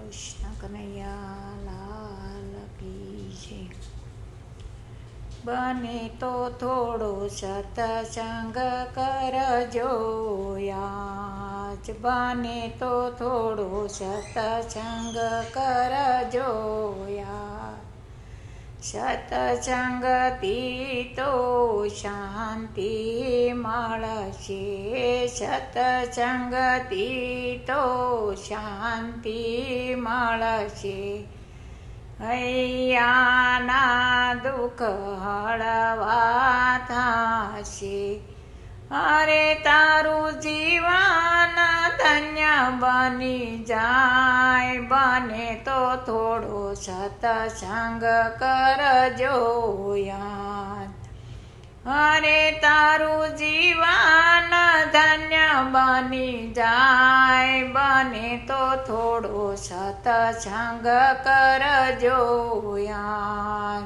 કૃષ્ણ કનૈયા લાલ કી જય. બને તો થોડો સત્સંગ કરજો યાજ, બને તો થોડો સત્સંગ કરજો યાર. સત્સંગથી તો શાંતિ મળશે, સત્સંગથી તો શાંતિ મળશે. હૈયાના દુઃખ હળવા થશે. અરે તારું જીવન ધન્ય બની જાય, બને તો થોડો સત્સંગ કરજો યાર. અરે તારું જીવન ધન્ય બની જાય, બને તો થોડો સત્સંગ કરજો યાર.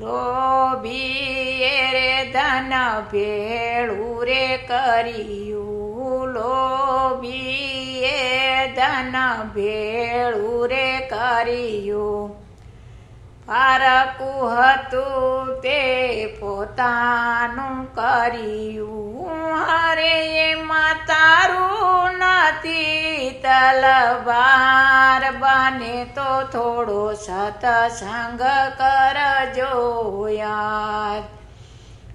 લોભીએ રે ધન ભેળું રે કર્યું, લોભીએ ધન ભેળું રે કર્યું. પારકું હતું તે પોતાનું કર્યું, હરે એમાં તારું નથી તલવાર. બને તો થોડો સત્સંગ કરજો યાર.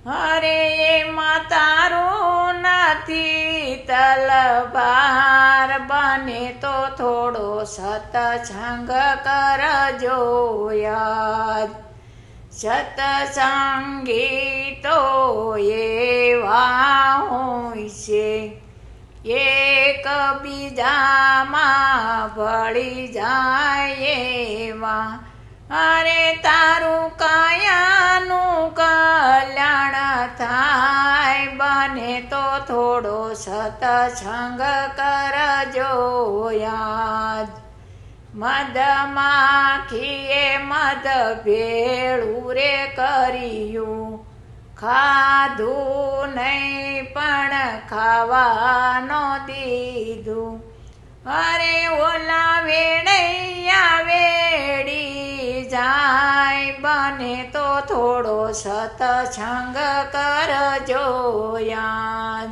હરે એમાં તારું નથી તલવાર, બને તો થોડો સત્સંગ કરજો યાર. સત્સંગી તો એવા હોય છે, એકબીજામાં ભળી જાય એવા. અરે તારું કાયાનું કલ્યાણ થાય, બને તો થોડો સત્સંગ કરજો યાર. મધમાખીએ મધ ભેળું રે કર્યું, ખાધું નહીં પણ ખાવાનો દીધું. અરે ઓલા વેણૈયા વેડી જાય, બને તો થોડો સત્સંગ કરજો યાર.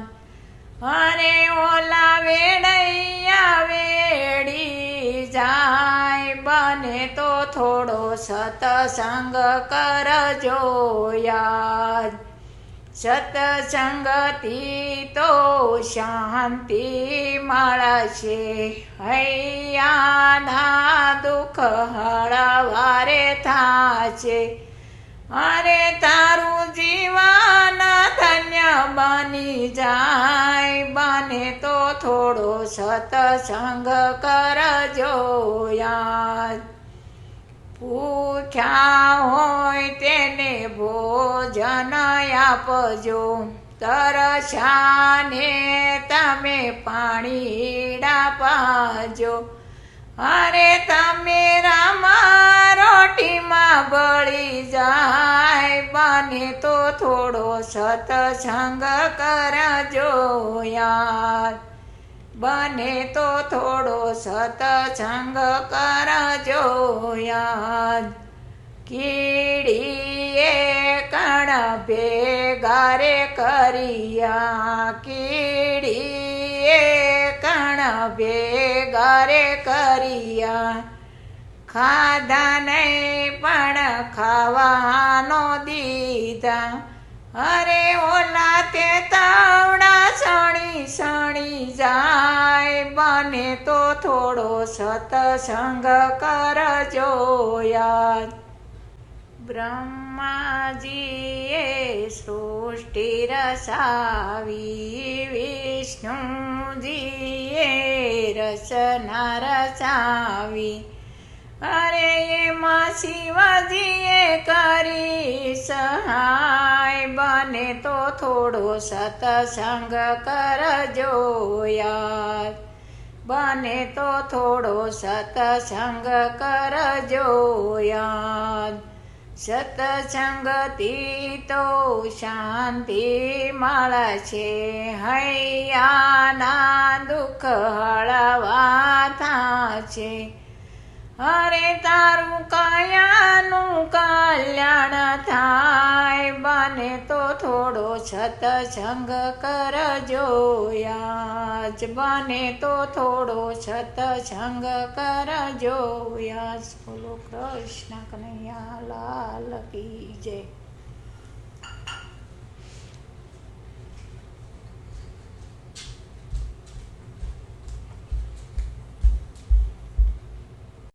અરે ઓલા વેણૈયા વેડી જાય, બને તો થોડો સત્સંગ કરજો યાર. સત્સંગથી તો શાંતિ મળશે, હૈયાના દુઃખ હળવારે થાશે. અરે તારું જીવન ધન્ય બની જાય, બને તો થોડો સત્સંગ કરજો યાર. ભૂખ્યા હોય તેને ભોજન આપજો, તરસ્યાને તમે પાણીડા પાજો. અરે તમે રામા રોટીમાં બળી જાય, બને તો થોડો સત્સંગ કરજો યાર. બને તો થોડો સત્સંગ કરજો યાર. કીડીએ કણ ભેગા રે કર્યા, કીડીએ કણ ભેગા રે કર્યા. ખાધા નહીં પણ ખાવાનો દીધા. અરે ઓલા તે તાવડા સણી સણી જાય, બને તો થોડો સત્સંગ કરજો યાર. બ્રહ્માજીએ સૃષ્ટિ રચાવી, વિષ્ણુજીએ રચના રચાવી. અરે એમાં શિવજીએ કરી સહાય, બને તો થોડો સત્સંગ કરજો યાર. બને તો થોડો સત્સંગ કરજો યાર. સતસંગથી તો શાંતિ મળે છે, હૈયાના દુઃખ હળવા થાશે. અરે તારું કાયાનું કલ્યાણ થાય, બને તો થોડો સતસંગ કરજો યાજ, બને તો થોડો સતસંગ કરજો યાજ. બોલો કૃષ્ણ કનૈયા લાલ કી જય.